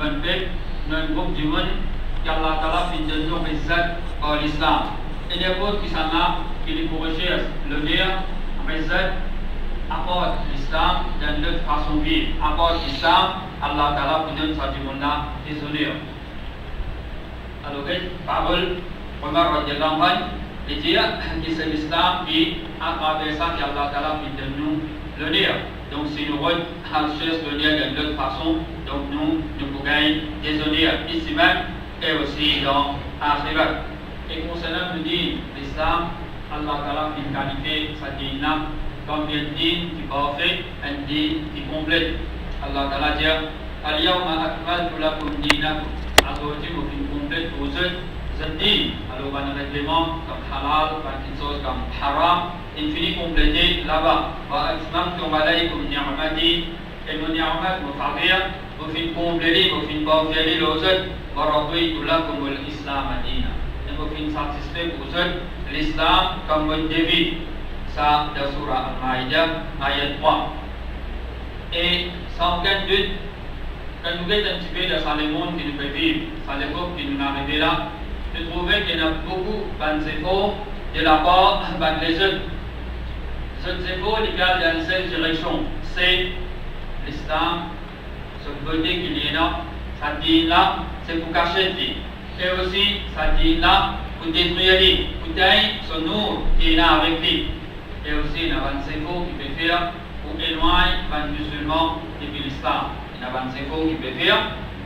nuan pek nuan groupe du monde qu'Allah Ta'ala fin de nous izzat par l'islam. Et les autres qui s'en a, qui les corrigent, le dire, izzat apporte l'islam dans notre façon de vivre. Apporte l'islam, Allah Ta'ala vous donne ça du monde là, désolé. Alors, parole, Omar radiallahu anhu, il dit que c'est l'islam qui, à travers ça, qu'Allah Ta'ala vous donne nous le dire. Donc, si nous voulons chercher le dire de notre façon, donc nous pouvons désolé ici même et aussi dans l'Akhirat. Et concernant le din, l'islam, Allah Ta'ala fait une qualité, sa din là, comme un din qui est parfait, un din qui est complet. Allah Ta'ala dit Al-yawma akmaltu lakum dinakum. Aujourd'hui, vous faites complet pour vous ce din. Alors, on a un règlement comme halal, quelque chose comme haram, il finit compléter là-bas. Wa atmamtu alaykum ni'mati. Et mon ni'mat, mon farir, vous faites compléter, vous faites parfaire les autres. Wa raditu lakum al-islam adina. Vous finissez satisfait pour vous l'islam comme votre débit. Ça, dans Surah Al-Ma'idah, ayat 3. Et sans aucun doute, quand nous êtes un petit peu dans le monde qui nous fait vivre, dans l'époque qui nous est arrivé là, nous trouvons qu'il y a beaucoup d'efforts de la part des autres. Ces efforts, ils gardent dans une seule direction. C'est l'islam, ce beauté qu'il y a, ça dit là, c'est pour cacher le dit. Et aussi, ça dit là, pour détruire lui, pour tailler son nom qui est là avec lui. Et aussi, il y a un effort qui peut faire pour éloigner les musulmans depuis l'islam. Il y a un effort qui peut faire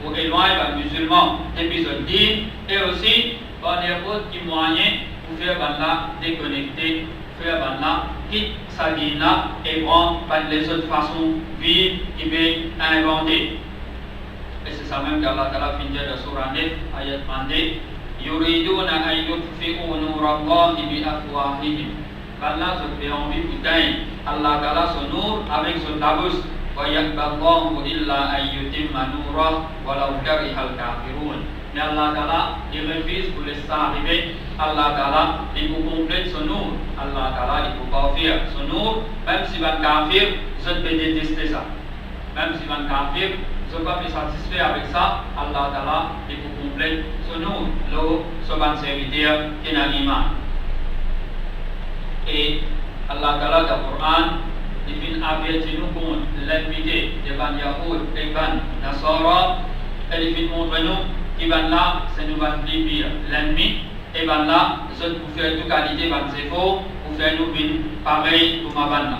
pour éloigner les musulmans depuis le din. Et aussi, il y a d'autres moyens pour faire déconnecter, faire quitter sa vie là et prendre les autres façons de vivre qui peut inventer. Et c'est ça même qu'Allah Ta'ala finit de Surah 9, ayat 22. Yuriduna an yutfi'u nurallahi bi afwahihim. Allah se fait envie pour teindre Allah Ta'ala son nur avec son tabous. Wa yakballahu illa an yutimma nurah walau karihal kafirun. Mais Allah Ta'ala, il refuse pour laisser ça arriver. Allah Ta'ala, il vous complète son nur. Allah Ta'ala, il vous parfaire son nur. Même si van kafir, je peux détester ça. Même si van kafir, je ne suis pas satisfait avec ça. Allah Ta'ala, il vous complète son nur. L'eau, ce ban serviteur qui n'a l'iman. Et Allah Ta'ala, dans le Coran, il fait avertir nous contre l'envie de Ban Yahoud et Ban Nasara. Et il fait montrer nous qui van là, c'est nous van pire l'ennemi. Et van là, je pour faire toute qualité van zéro, pour faire nous une pareil pour ma van là.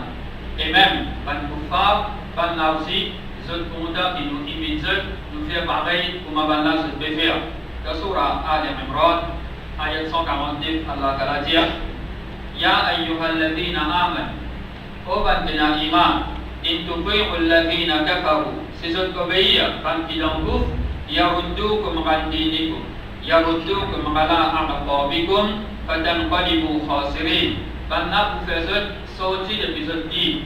Et même van kuffar, van là aussi, je compte qui nous imite, nous faire pareil pour ma van là, je peux faire. Dans Surah Al-Imran, ayat 149, Allah Ta'ala dit Ya ayyuhalladhina aman, ô ban bina iman, in tufi'u alladhina kafaru, si je obéir, ban qui l'engouffre, yaruddukum an dinikum, yaruddukum ala a'qabikum, fatanqalibu khasirin. Ban là pour faire sortir de l'épisode 10.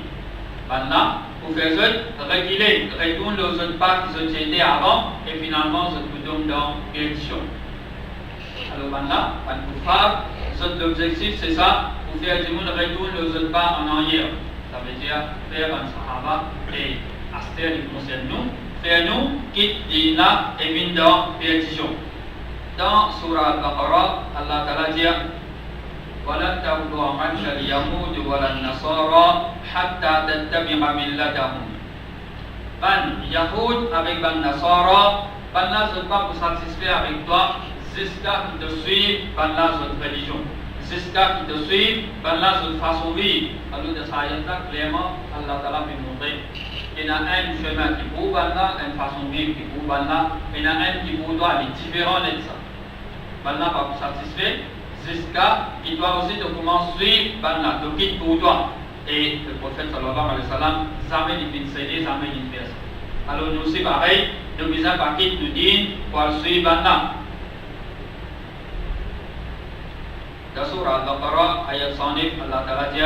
Ban là pour faire réguler, retourner aux autres pas qui se étaient avant, et finalement se trouve dans l'élection. Alors ban là, ban pour faire, l'objectif c'est ça, pour faire du monde retourne aux autres pas en arrière. Ça veut dire faire un sahaba et aster qui concerne nous, faire nous quitte l'ina et venir dans perdition. Dans Surah Al-Baqarah, Allah Ta'ala dit وَلَنْ تَرْضَ عَنْكَ الْيَهُودُ وَلَا النَّصَارَى حَتَّى تَتَّبِعَ مِلَّتَهُم. Ban Yahoud avec Ban Nasara, Ban là ne pas vous satisfaire avec toi jusqu'à qu'ils te suivent Ban là votre religion. Jusqu'à qu'ils te suivent Ban là votre façon de vivre. Alors de ça, clairement, Allah Ta'ala peut montrer qu'il y a un chemin qui pour Ban là, une façon de vivre qui pour Ban là, il y en a un qui pour toi, il est différent de ça. Ban là pas vous satisfaire jusqu'à qu'il doit aussi te commencer à suivre Ban là, te quitte pour toi. Et le prophète sallallahu alayhi wa sallam, jamais il ne cédé, jamais il ne fait ça. Alors nous aussi pareil, nous disons pas quitte nous dit pour suivre Ban là. Dans Surah Al-Baqarah, ayat 109, Allah Ta'ala dit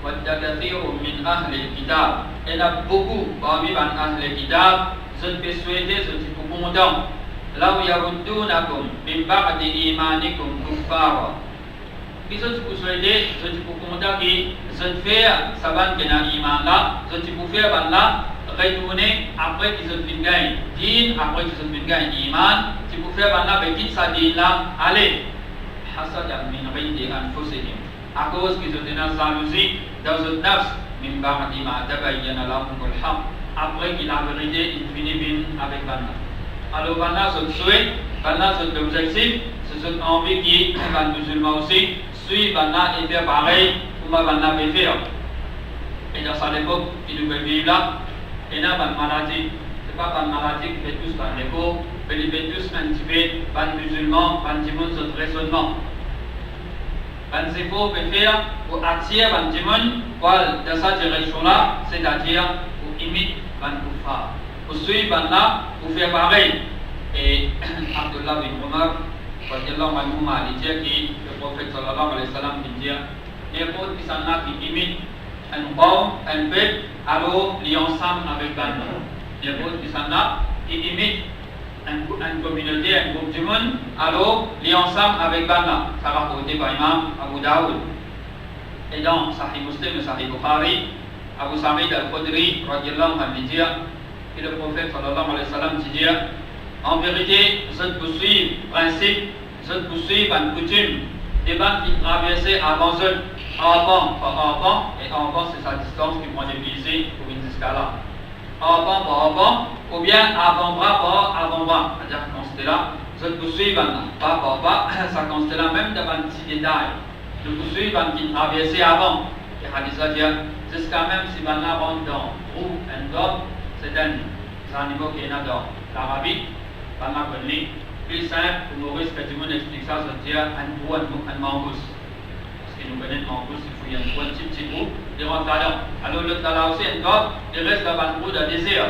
وَدَّ كَثِيرٌ مِّنْ أَهْلِ الْكِتَابِ. Il y a beaucoup parmi Ban Ahl al-Kitab, je peux souhaiter ce type de content. لَوْ يَرُدُّونَكُمْ مِنْ بَعْدِ إِيمَانِكُمْ كُفَّارًا. Puis je peux souhaiter ce type de content qui je fais ça ban qui n'a iman là, je peux faire ban là retourner après qu'ils ont fait gagner din, après qu'ils ont fait gagner iman, si vous faites maintenant petit ça din là, allez, hasad min indi anfusihim, à cause qu'ils ont été dans jalousie dans un nafs, min ba'di ma tabayyana lahumul haqq, après qu'il a vérité, il finit bien avec Banna. Alors Banna, ce souhait, Banna, ce objectif, c'est cette envie qui est un musulman aussi, suit Banna et faire pareil, comme Banna peut faire. Et dans cette époque, il nous peut vivre là, et là, une maladie, ce n'est pas une maladie qui fait tous dans l'époque, mais il fait tous un petit peu, pas de musulmans, pas de monde, ce raisonnement. Ben c'est pour faire, pour attirer ben dimon, dans cette direction-là, c'est-à-dire pour imiter ben kuffar, pour suivre ben là, pour faire pareil. Et Abdullah bin Umar, radiallahu anhu, il dit que le prophète sallallahu alayhi wa sallam dit, n'importe qui s'en a qui imite un homme, un peuple, alors il est ensemble avec ben là. N'importe qui s'en a qui imite une communauté, un groupe du monde, alors il est ensemble avec Banna. Ça va rapporté par Imam Abu Daoud. Et dans Sahih Muslim et Sahih Bukhari, Abu Sa'id al-Khudri, radiallahu anhu, dit que le prophète sallallahu alayhi wa sallam dit, en vérité, je poursuis principe, je poursuis une coutume, des bandes qui traversaient avant eux, avant, et avant c'est sa distance qui vont diviser pour une escalade. Avant par avant, ou bien avant-bras par avant-bras. C'est-à-dire qu'on se là, je poursuis pas par pas, ça consiste là même dans un petit détail. Je poursuis qui traversait avant. Et hadith dit, jusqu'à même si on rentre dans groupe, un groupe, c'est un niveau qui est dans l'Arabie, on a connu. Plus simple, pour Maurice, que tout le monde explique ça, c'est dire un trou, un mangouste. Nous connaissons en plus, il faut y avoir un petit groupe, des rentrent là. Alors le talent aussi est top, il reste dans un trou de désir.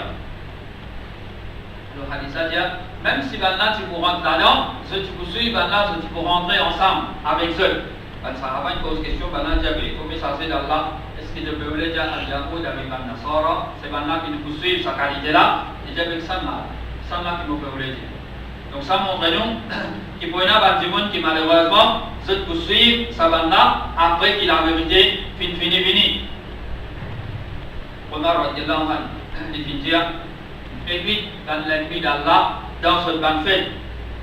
Le hadith dit, même si maintenant tu peux rentrer là-dedans, ceux qui vous suivent, maintenant tu peux rentrer ensemble avec eux. Ça n'a pas une cause question, maintenant il faut que ça c'est d'Allah. Est-ce qu'il peut le dire à Yahoud avec un Nasara, c'est maintenant qui nous poursuivent sa qualité-là, et j'ai avec ça là qui nous peut le dire. Donc ça montre-nous qu'il peut y avoir des gens qui malheureusement se poursuivent sa bande-là après qu'il a vérité fini. Omar radiallahu anhu, il dit évite dans l'ennemi d'Allah dans ce ban fait.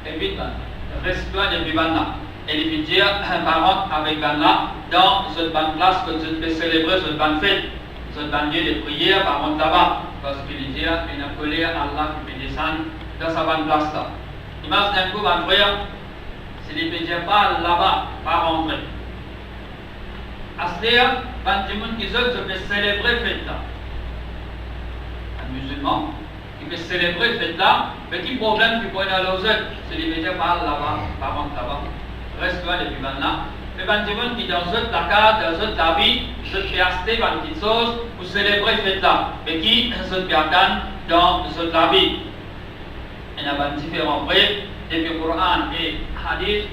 Évite, reste-toi depuis bande-là. Et il dit par contre avec bande-là dans cette bande place que tu peux célébrer ce ban fait. Ce ban lieu de prière par contre là-bas. Parce qu'il dit une appelée à Allah qui peut descendre dans sa bande place là. Image d'un coup, mon frère, c'est les pédiens pas là-bas, pas rentrer. À ce dire, quand les gens qui se peuvent célébrer fête là. Un musulman qui peut célébrer fête là, mais qui problème qui peut y aller aux autres, c'est les pédiens pas là-bas, pas rentrer là-bas. Reste-toi depuis maintenant. Mais quand les gens qui dans autre Dakar, dans autre la vie, se fait acheter une petite chose pour célébrer fête là, mais qui se fait attendre dans autre la vie. Il y a différents prêts, depuis le Coran et Hadith,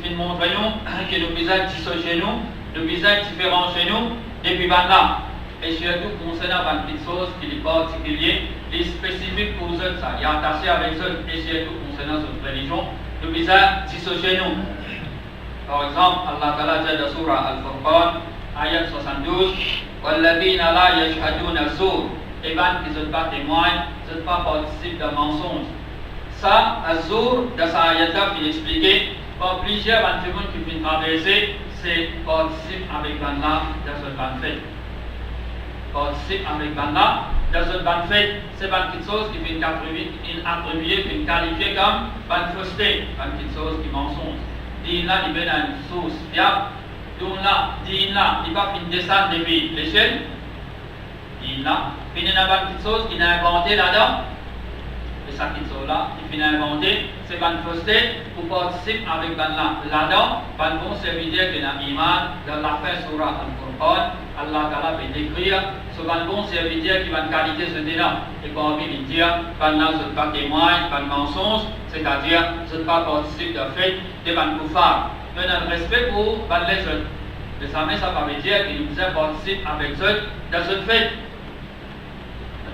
qui montrent que le visage chez nous, le visage différent chez nous, depuis là. Et surtout concernant une petite chose qui est particulier, qui est spécifique pour eux, ça, il est attaché avec eux, et surtout concernant cette religion, le visage chez nous. Par exemple, Allah Ta'ala dit dans Surah Al-Furqan, ayat 72, وَالَّذِينَ لَا يَشْهَدُونَ الزُّورَ, et bien qui ne sont pas témoins, ne sont pas participent d'un mensonge. Ça, Azur, dans sa ayat-là, il expliquait, par plusieurs gens qui viennent traverser, c'est participe avec Allah dans ce ban fait. Participe avec Allah dans ce ban fait, c'est une petite chose qui vient attribuer, qui vient qualifier comme une fausseté, une petite chose qui mensonge. Din-là, il vient une source fiable. Din-là, il ne va pas descendre depuis l'échelle. Din-là, il y a une petite chose qu'il a inventée là-dedans. Et ça qui sont là, il finit à inventer, c'est une fausseté pour participer avec là-dedans, un bon serviteur qui a iman, dans la fin surah Al-Furqan, Allah Ta'ala va décrire, c'est un bon serviteur qui va qualité ce débat. Et comme il dit, pendant ce pas témoin, pas de mensonge, c'est-à-dire, ce pas participe de fait, de ban koufar. Mais un respect pour les autres. Mais ça veut dire qu'il nous participe avec eux dans ce fait.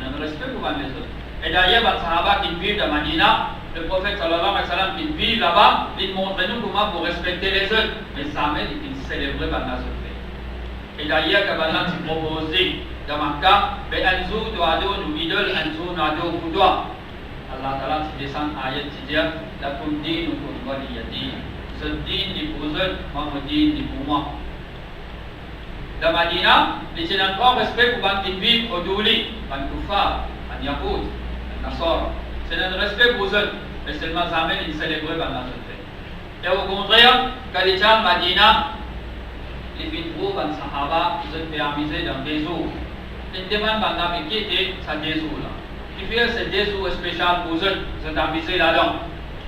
Un respect pour les autres. Et d'ailleurs, les Sahaba qui vivent dans Madina, le prophète sallallahu alayhi wa sallam qui vit là-bas, il montre nous comment pour respecter les autres. Mais ça met qu'il célébrait par la fête. Et d'ailleurs, quand Allah t'y proposait de Makkah, Anzu doado nous idole, Anzu doado kudwa. Allah Ta'ala descend ayat qui dit lakum dinukum waliyadin. Ce din ni pour eux, moi mon din ni pour moi. De Madina, les gens ont grand respect pour les juifs au Douli, les Koufar, les Yahoud, les Nassar. C'est un respect pour eux, mais seulement jamais ils célèbrent la majorité. Et au contraire, quand les gens de Madina, les Vintrou, les Sahaba, ils ont permisé dans des eaux. Ils demandent pendant qui était sa des eaux là. Qui fait ces des eaux spéciales pour eux, ils ont permisé là-dedans.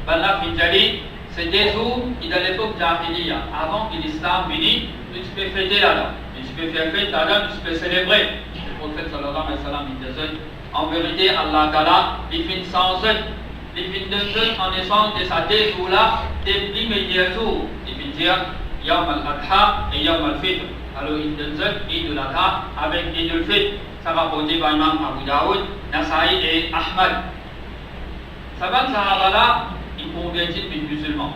Pendant Finjali, c'est des eaux qui dans l'époque d'Arménie, avant que l'islam vienne, tu peux fêter là-dedans. Tu peux faire fête là-dedans, tu peux célébrer. Le prophète sallallahu alayhi wa sallam il disait, en vérité, Allah Ta'ala, il finit sans eux. Il finit de eux en naissance de sa des eaux là, des premiers jours. Il finit dire, Yawm al-Adha et Yawm al-Fitr. Alors il donne Eid al-Adha avec Eid al-Fitr. Ça va rapporter par Imam Abu Daoud, Nasaï et Ahmad. Saban Sahaba là, ils convertissent les musulmans.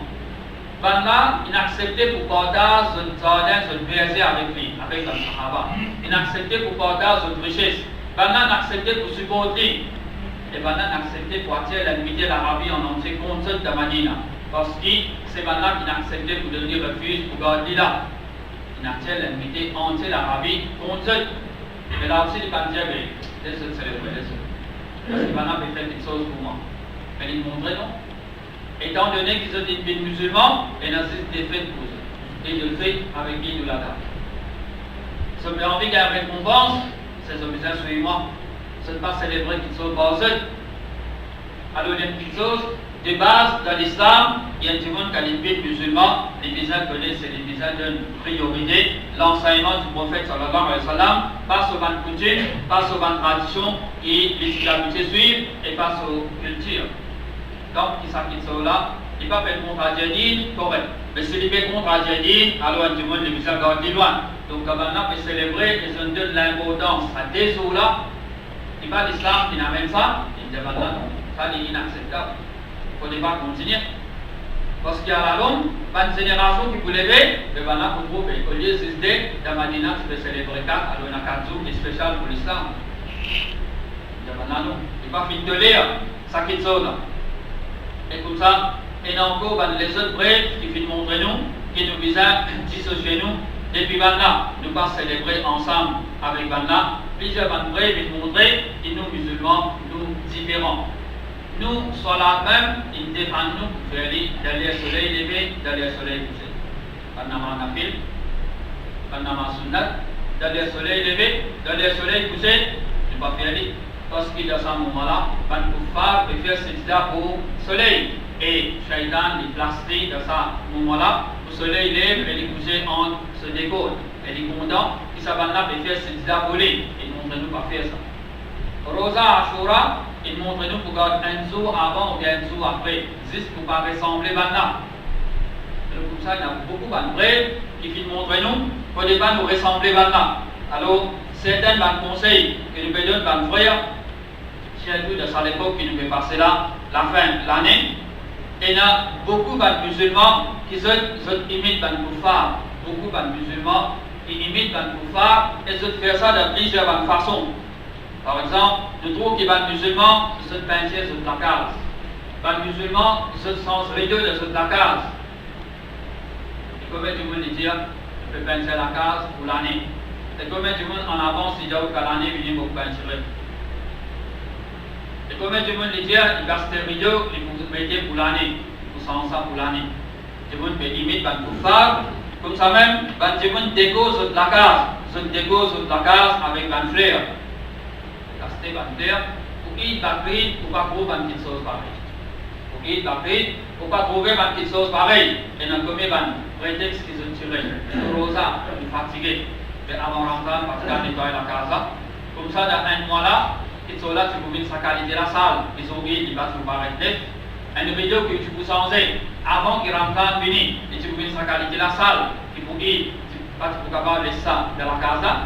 Là, ils acceptaient pour partager son jardin, son verger avec lui, avec le Sahaba. Ils acceptaient pour partager son richesse. Là, ils acceptaient pour supporter. Et là, ils acceptaient pour attirer l'amitié de l'Arabie en entier contre de Madina. Parce que c'est là qu'ils acceptaient pour donner refuge pour garder là. Ils attirent l'amitié entière de l'Arabie contre eux. Mais là aussi, ils ne disaient pas, laisse-le célébrer, laisse-le. Parce que là, ils fait quelque chose pour moi. Mais ils montraient non. Étant donné qu'ils ont été musulmans, ils n'ont des fêtes pour eux. Et de le fait avec Eid al-Adha. Si vous avez envie d'une récompense, c'est ce que vous suivez-moi. Ce n'est pas célébrer qu'ils sont basés. Alors, il y a une petite chose de base dans l'islam, il y a tout le monde qui a les fêtes musulmans, les visas connaissent, c'est les visas d'une priorité. L'enseignement du prophète sallallahu alayhi wa sallam, pas sur une coutume, pas sur une tradition, et les islamités suivent, et pas sur culture. Donc, qui sont là, il ne peut pas faire contre Adjadine, correct. Mais s'il fait contre Adjadine, alors tout le monde les visas gardent loin. Donc, maintenant, on peut célébrer, ils ont donné l'importance à des eaux là. Il n'y a pas l'islam qui n'amène ça, il dit maintenant, ça est inacceptable. Il ne faut pas continuer. Parce qu'il y a la longue, une génération qui vous lever, et maintenant vous trouvez qu'au lieu de 6 dés, dans Madina, tu peux célébrer 4, alors il y a 4 jours qui est spécial pour l'islam. Il dit maintenant, non, il ne faut pas finir de lire, ça quitte ça là. Et comme ça, et encore les autres brèves qui viennent montrer nous, qui nous visent dissocier nous, depuis maintenant, nous pas célébrer ensemble avec Vanna, plusieurs brèves qui nous montrent que nous musulmans, nous différents. Nous, soit là même, ils défendent nous pour faire d'aller au soleil levé, d'aller au soleil couché. Panama Nafil, Panama Sunnat, d'aller au soleil levé, d'aller au soleil couché, je ne vais pas faire aller. Parce qu'il y a ce moment-là, Ban Koufar préfère s'étudier pour le soleil. Et Shaitan est placé dans ce moment-là, le soleil lève et les couchés se décollent. Et les contents, qui savent là, préfère s'étudier pour lui. Ils ne montrent nous pas faire ça. Rosa Ashura, il montre nous pour garder un jour avant ou bien un jour après, juste pour ne pas ressembler maintenant. Donc comme ça, il y a beaucoup de brèves qui montrent nous pour ne pas nous ressembler maintenant. Alors, certains conseils que nous donnons dans le frère, surtout dans l'époque qui nous fait passer là, la fin de l'année, il y a beaucoup de musulmans qui imitent les koufars. Beaucoup de musulmans qui imitent les koufars et ils font ça de plusieurs façons. Par exemple, nous trouvons qu'il y a des musulmans qui se peintent sur la case. Les musulmans qui se sentent rideaux de sur la case. Et combien de monde dit, je peux peindre la case pour l'année. Et combien de monde en avance dit que l'année vient pour peinturer. Et combien de monde dit, il casse les rideaux, il vous mettez pour l'année, pour s'en ça pour l'année. Tout le monde peut imiter les koufars. Comme ça même, tout le monde déco sur la case. Ils déco sur la case avec une fleur. Casser une fleur, pour qu'il t'apprenne, pour pas trouver une petite chose pareille. Pour qu'il t'apprenne, pour pas trouver une petite chose pareille. Et dans combien de prétextes qu'ils ont tiré. Rosa, fatigué. Mais avant Ramadan, parce qu'il a nettoyé la casa. Comme ça, dans un mois là, ils sont là, tu peux mettre sa qualité la salle. Ils ont dit, il va se arrêter. Une vidéo que tu peux changer avant que Ramadan finisse. Et tu peux mettre sa qualité la salle. Il faut dire, tu peux pas laisser ça dans la casa.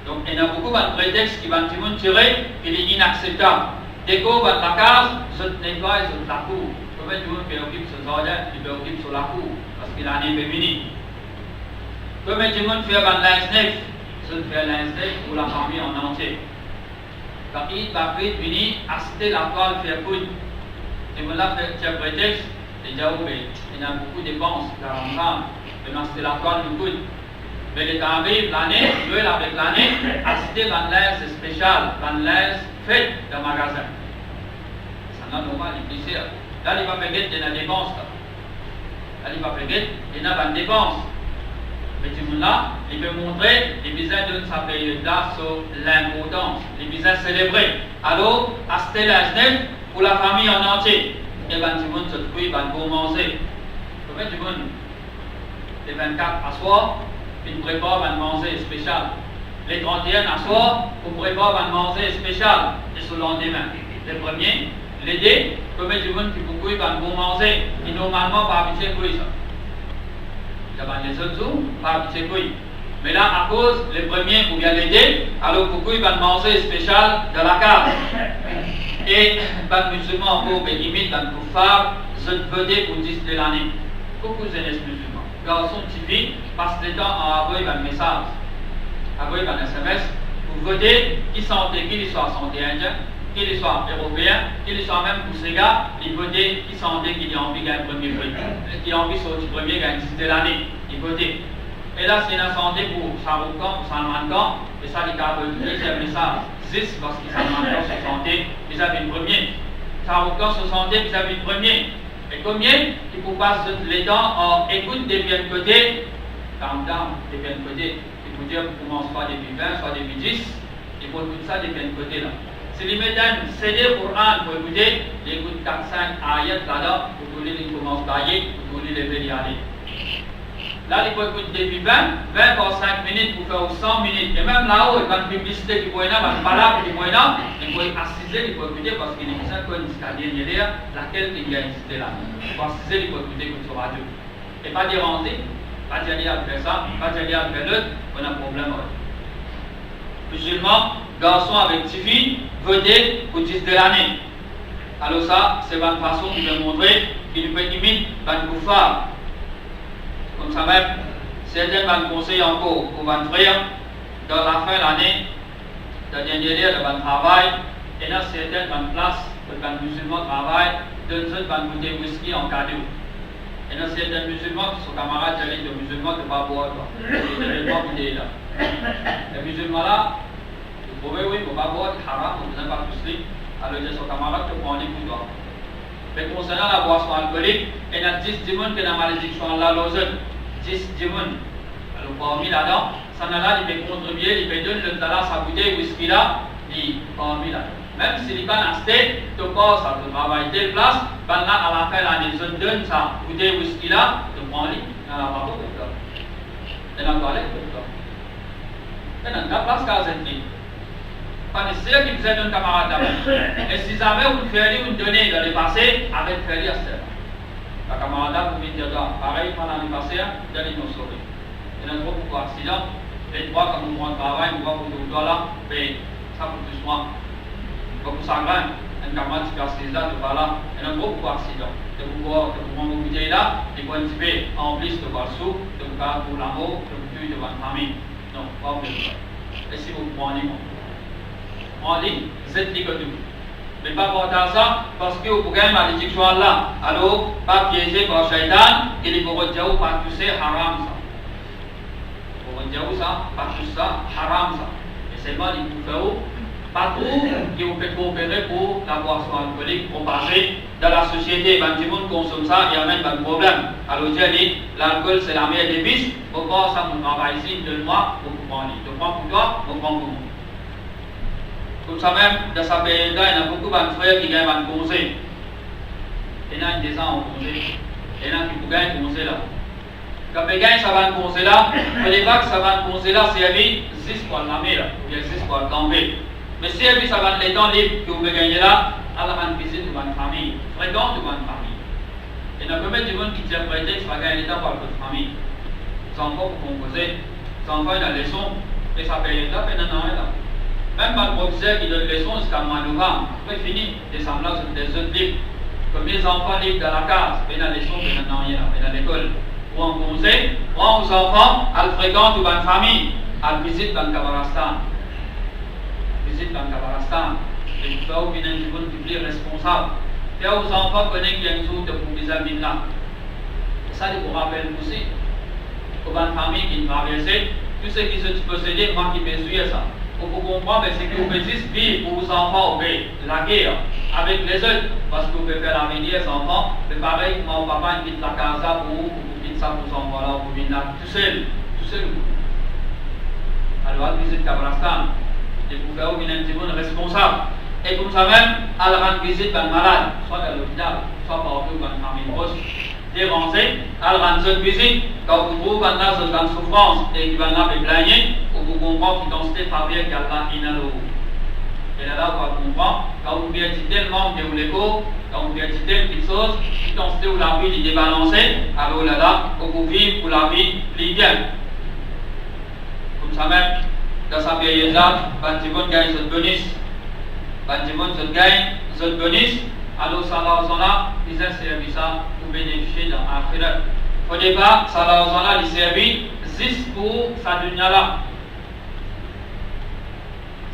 Donc, il y a beaucoup de prétextes qui vont tirer, qu'il est inacceptable. Dès qu'on va la case, je nettoie sur la cour. Comment tout le monde préoccupe sur le jardin, il préoccupe sur la cour, parce qu'il a un féminin. Comment tout le monde fait un linge neuf, je fais l'instinct pour la famille en entier. Quand il va venir acheter la toile faire poudre, et me l'a fait prétexte, il y a beaucoup de dépenses, de acheter la toile de poudre. Mais il arrive l'année, Joël avec l'année, acheter un linge spécial, un linge fait de magasin. Ça n'a normal, il dit là, il va payer des dépenses. Là, il va payer des dépenses. Mais du coup là, il peut montrer les besoins de sa période-là sur l'importance, les besoins célébrés. Alors, acheter l'inge pour la famille en entier. Et bien, du monde se trouve, va manger. Combien du monde? Les 24 à soir, il prépare un manger spécial. Les 31 à soir, on prépare un manger spécial. Et sur le lendemain, les premiers, les deux, combien du monde qui beaucoup va manger. Et normalement, pas habitué pour ça. Les autres jours, pas habitué pour. Mais là, à cause, les premiers ou bien les deux, alors beaucoup ils vont manger spécial de la carte. Et les musulmans, pour limite, pour faire, je veux dire pour 10 de l'année. Beaucoup de jeunes musulmans. Garçons, petites filles, passent le temps à envoyer un message, à envoyer un SMS, pour voter qui sont qu'ils soient santé indien, qu'ils soient européens, qu'ils soient même pour ces gars, ils votent qui sont qu'ils ont envie de gagner le premier prix, qui ont envie de sortir le premier gagner 10 de l'année, ils votent. Et là, c'est une santé pour Shahrukh Khan, pour Salman Khan, et ça, les gars veulent dire le message 10 parce qu'ils Salman Khan se santé, ils avaient le premier. Shahrukh Khan se santé, ils avaient le premier. Et combien il faut passer les temps en écoute des bien côté, calm down, des bien côté. Il faut dire qu'on commence pas depuis 20, soit depuis 10, il faut tout ça des bien côté là. Si les médailles CD Coran pour écouter, il écoute 4-5 ayats là-dedans, pour lire, il commence à y aller, pour lire les veiller aller. Là, il faut écouter depuis 20 par 5 minutes pour faire 100 minutes. Et même là-haut, il y a une publicité qui peut être là, une parole qui peut être là, il faut assister, il faut écouter parce qu'il y a une seule dernière laquelle il y a insisté là. Il faut assister, il faut écouter sur radio. Et pas déranger, pas dire après ça, pas dire après l'autre, on a un problème. Musulmans, garçons avec petites filles, voter pour 10 de l'année. Alors ça, c'est une façon de montrer qu'il peut imiter un koufar. Comme ça même, certains vont conseiller encore pour vos frères, dans la fin de l'année, dans le dernier de votre travail, et dans certaines places où les musulmans travaillent, d'autres vont goûter whisky en cadeau. Et dans certains musulmans qui sont camarades de musulmans de ne pas boire, ils ne pas goûter là. Les musulmans là, vous pouvez, oui, pour ne pas boire, c'est haram, vous n'avez pas plus libre, alors ils sont camarades qui prennent les coups d'or. Mais concernant la boisson alcoolique, il y a 10 démons qui ont la malédiction là, l'autre. 10 démons. Alors, parmi là-dedans, ça n'a là, il peut contribuer, il peut donner le talent, sa bouteille, whisky là, il parmi là. Même si il va acheter, tu passes à ton travail, telle place, ben là, à la fin, l'année, je donne sa bouteille, whisky là, tu prends lui, dans la lavabo, comme ça. Dans la toilette, comme ça. Et dans la place, quand c'est dit. Pas nécessaire qu'ils faisaient un camarade d'avant. Et s'ils avaient une féerie, une donnée dans le passé, avec féerie à faire. La camarade pour me dire, pareil, pendant le passé, d'aller nous sauver. Il y a un gros beaucoup d'accidents. Les trois, quand on prend le travail, on voit que vous là, mais ça peut plus loin. Beaucoup sanguin, un camarade qui passe là, de par là, il y a un gros beaucoup d'accidents. De vous voir, de vous prendre une bouteille là, et pour un petit peu en plus de voir sous, de vous faire pour l'amour, de vous tuer devant une famille. Non, pas besoin. Et si vous prenez, en ligne, c'est libre de vous. Mais pas pour ça, parce que vous pouvez malédiction là. Alors, pas piégé par Shaitan, il est pour dire pas tout ça, haram ça. Pour dire ça, pas tout ça, haram ça. Et seulement, il vous fait pas tout qui vous fait coopérer pour la boisson alcoolique propagée dans la société. Quand tout le monde consomme ça, il y a même pas de problème. Alors, je dis, l'alcool c'est la meilleure des vices. Pourquoi ça vous travaille ici, donne-moi, vous prenez. Je prends pour toi, vous prends pour moi. Comme ça même, dans sa période-là, il y a beaucoup de frères qui gagnent un congé. Il y en a des ans en congé. Il y en a qui gagnent un congé là. Quand ils gagnent ça va un congé là, il ne faut pas que ça va un congé là, c'est à vie 6 pour la mer, ou bien 6 pour le camper. Mais si à vie ça va les temps libres que vous gagnez là, alors on visite de votre famille, fréquente de votre famille. Il y en a combien de monde qui disent prêter que ça va gagner les temps pour votre famille. Les enfants pour composer, les enfants ils ont la leçon, et ça paye là, puis il y en a un là. Même le professeur qui donne leçon jusqu'à mois de novembre, après fini, décembre là, c'est des autres livres. Comme les enfants libres dans la case, et dans la leçon, et dans rien, et dans l'école. Ou en conseil, ou aux enfants, à le fréquente ou à une famille. à visite dans Kabarastan. Visite dans Kabarastan. Et il faut que vous publiez responsable. Faire aux enfants connaître qu'il y a une sorte pour les amis là. Ça, je vous rappelle aussi. Pour une famille qui traverse, tout ce qui se possédait, moi qui me suis ça. Pour vous comprendre, c'est que vous pouvez juste vivre pour vos enfants, la guerre avec les autres. Parce que vous pouvez faire l'avenir des enfants. C'est pareil, mon papa il quitte la casa pour vous quittez ça pour vos enfants là, pour venir là, tout seul. Alors, visite Kabrastan. Et pour faire un petit monde responsable. Et comme ça même, à la rendre visite d'un malade, soit à l'hôpital, soit partout dans une famille proche. Déranger, à la rendre visite, quand vous trouvez dans souffrance et qui va là plaigner, vous comprenez qu'il dans cette faveur qu'Allah inalo. Et là, vous comprenez, quand vous voyez tellement de l'écho, quand vous voyez telle petite chose, qui dans cette où la vie est débalancée, alors là, vous vivez pour la vie bien. Comme ça même, dans sa période-là, Bantimon gagne ce bonus. Bantimon se gagne ce bonus. Alors, ça là, ils ont servi ça pour bénéficier dans l'akhirat. Au départ, ça là, ils servent juste pour sa dunya là.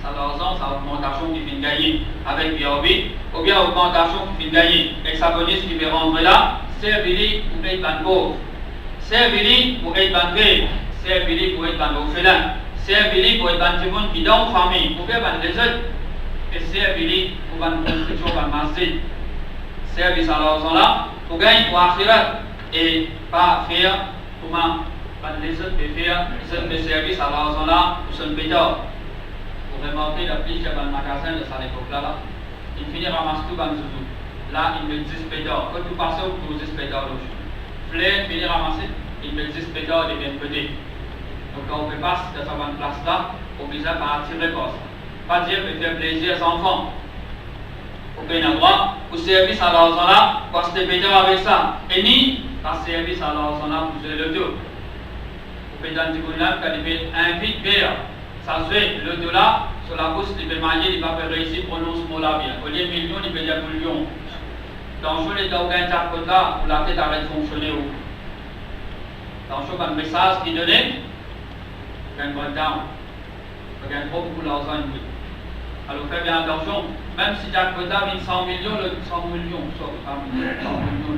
Ça là, ça augmentation qui vient gagner avec Biaobi, ou bien augmentation qui vient gagner avec sa bonus qui vient rentrer là, servir pour être ban pauvre, servir pour être ban pauvre, servir pour être ban orphelin, servir pour être ban monde qui dans famille, pour faire ban les autres, et servir pour ban construction ban masjid. Servir ça là, pour gagner pour akhirat et pas faire comment les autres peuvent faire, les autres services à l'argent là, pour son pétard. Pour remonter la fiche dans le magasin de cette époque-là, il finit à ramasser tout dans le zouzou. Là, il met 10 pétards. Quand tu passes au bout de 10 pétards rouges, fleur, finit à ramasser, il met 10 pétards de bien côté. Donc, quand on passe de cette place-là, on vise à attirer pas ça. Pas dire que faire plaisir aux enfants. Au pays d'endroit, pour service à l'argent là, parce que pétards avec ça. Et ni, par service à l'argent là, pour le dos. Au pays d'Antigounam, quand il fait un vide vert, ça se fait, le dollar, sur la bourse, il peut manier, il va faire réussir, prononce ce mot-là bien. Au lieu de millions, il peut dire millions. Dans le état où il y a un là, où la tête arrête de fonctionner. Dans le message qui donnait, il y a un breakdown. Il y a trop beaucoup d'argent. Alors faites bien attention, même si Jack Potter vient 100 millions, le 100 millions, soit 100 millions.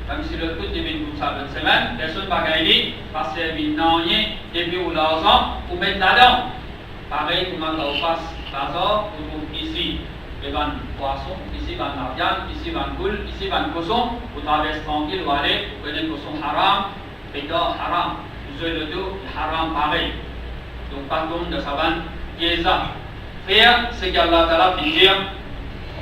Même si le prix devient comme ça cette semaine, personne ne va gagner parce que il n'y a rien depuis où l'argent pour mettre là-dedans. Pareil, comment on passe l'argent, on trouve ici les vannes poissons, ici vannes la viande, ici vannes poule, ici vannes cochon, vous traversez tranquille, vous allez, vous prenez cochon haram, pétard haram, vous avez le dos, haram pareil. Donc par contre de sa vanne, yéza. Faire ce qu'Allah Ta'ala fait dire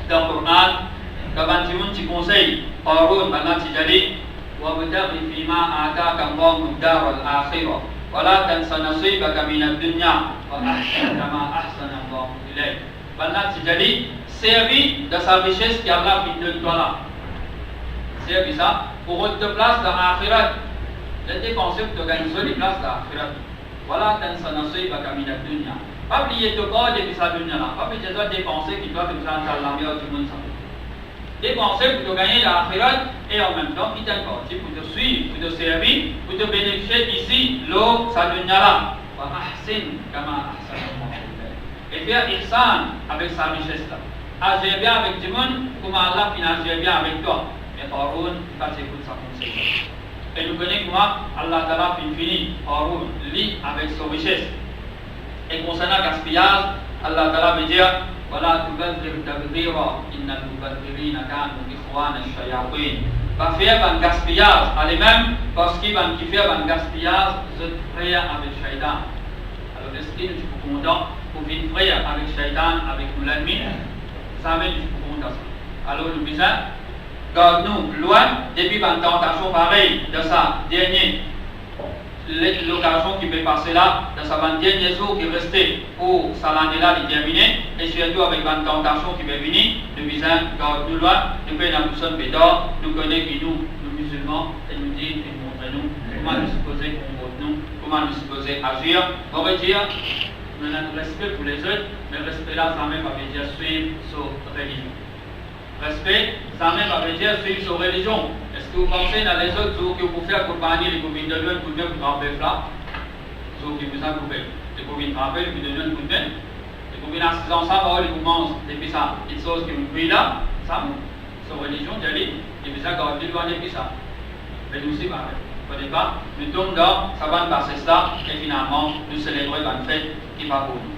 dans le Coran, quand tu conseilles, Qarun, maintenant tu dis, وابتغ فيما آتاك الله الدار الآخرة ولا تنس نصيبك من الدنيا وأحسن كما أحسن الله إليك. Maintenant tu dis, servis de sa richesse qu'Allah fait de toi là. Servis ça pour te place dans l'akhirat. Ne dépensez que tu gagnes une place dans l'akhirat. Voilà تنس نصيبك من الدنيا. Pas oublier de quoi depuis sa dunya là. Pas oublier de dépenser qui doit te faire la meilleure du monde. Dépenser pour te gagner l'akhirat et en même temps, il t'accorde pour te suivre, pour te servir, pour te bénéficier ici, l'eau, sa dunya là. Et faire ihsan avec sa richesse là. Agir bien avec du monde, comme Allah agir bien avec toi. Mais Qarun, pas écoute sa conseil. Et nous connaissons comment Allah Ta'ala finit Qarun, lit avec sa richesse. Et concernant le gaspillage, Allah Ta'ala veut dire ولا تبذر تبذيرا إن المبذرين كانوا إخوان الشياطين. Va faire un gaspillage à lui-même parce qu'il va faire un gaspillage de frère avec Shaitan. Alors est-ce que nous sommes contents pour vivre frère avec Shaitan, avec l'ennemi? Ça veut dire que nous sommes contents. Alors nous disons, garde-nous loin depuis une tentation pareille de sa dernière l'occasion qui peut passer là, dans sa dernier jour qui restait pour cette année-là de terminer, et surtout avec une tentation qui peut venir, nous disons, garde-nous loin, nous prenons la personne pédard, nous connaissons nous musulmans, et nous disons, et nous montrons comment nous supposons comporter nous, comment nous supposons agir. On va dire, nous avons respect pour les autres, mais respect là, ça même veut dire suivre sa religion. Respect, ça même veut dire suivre sa religion. Est-ce que vous pensez dans les autres jours que vous faites pour bannir les communes de l'autre pour bien vous grand bœuf là? so qui vous a coupé. Et pour une rappel, vous donnez un coup de main. Et pour une assise ensemble, vous commencez, et puis ça, une chose qui vous prie là, ça, sur religion, et puis ça, quand vous loin depuis ça. Mais nous aussi, pareil. Au départ, nous tombons dans, ça va passer ça, et finalement, nous célébrons une fête qui va pour nous.